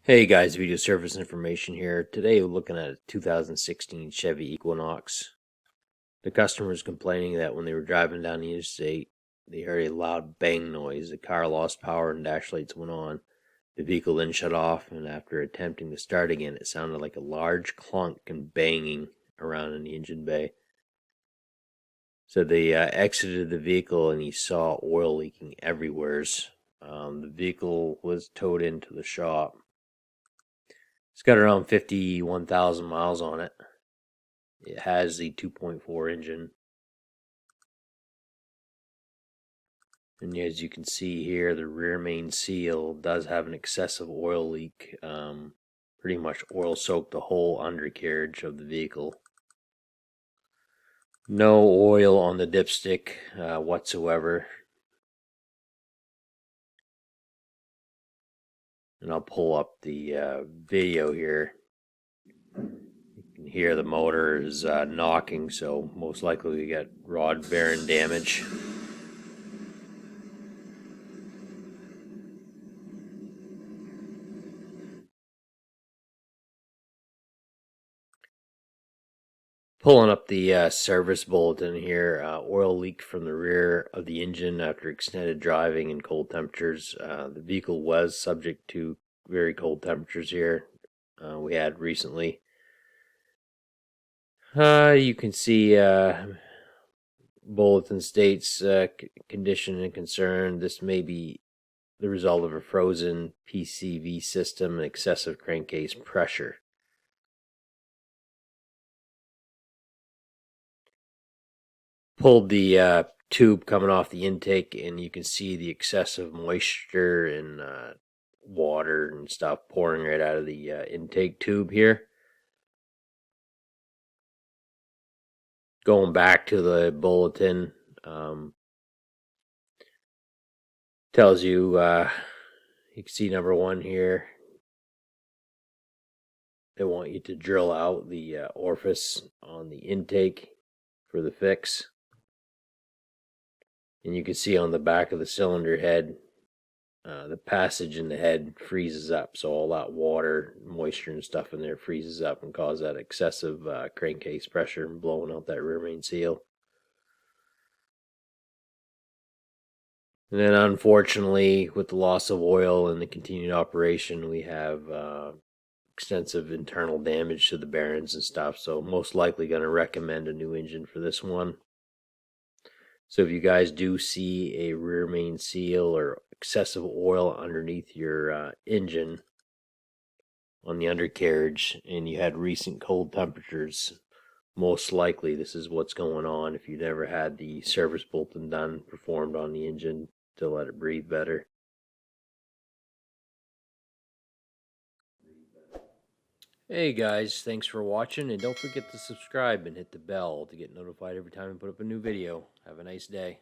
Hey guys, video service information here. Today we're looking at a 2016 Chevy Equinox. The customer is complaining that when they were driving down the interstate, they heard a loud bang noise. The car lost power and dash lights went on. The vehicle then shut off, and after attempting to start again, it sounded like a large clunk and banging around in the engine bay. So they exited the vehicle and he saw oil leaking everywhere. The vehicle was towed into the shop. It's got around 51,000 miles on it. It has the 2.4 engine. And as you can see here, the rear main seal does have an excessive oil leak. Pretty much oil soaked the whole undercarriage of the vehicle. No oil on the dipstick whatsoever. And I'll pull up the video here. You can hear the motor is knocking, so most likely we got rod bearing damage. Pulling up the service bulletin here, oil leak from the rear of the engine after extended driving in cold temperatures. The vehicle was subject to very cold temperatures here we had recently. You can see bulletin states condition and concern. This may be the result of a frozen PCV system and excessive crankcase pressure. Pulled the tube coming off the intake, and you can see the excessive moisture and water and stuff pouring right out of the intake tube here. Going back to the bulletin, tells you you can see number one here. They want you to drill out the orifice on the intake for the fix. And you can see on the back of the cylinder head, the passage in the head freezes up. So all that water, moisture and stuff in there freezes up and causes that excessive crankcase pressure and blowing out that rear main seal. And then unfortunately, with the loss of oil and the continued operation, we have extensive internal damage to the bearings and stuff. So most likely going to recommend a new engine for this one. So if you guys do see a rear main seal or excessive oil underneath your engine on the undercarriage and you had recent cold temperatures, most likely this is what's going on if you never had the service bulletin done, performed on the engine to let it breathe better. Hey guys, thanks for watching, and don't forget to subscribe and hit the bell to get notified every time I put up a new video. Have a nice day.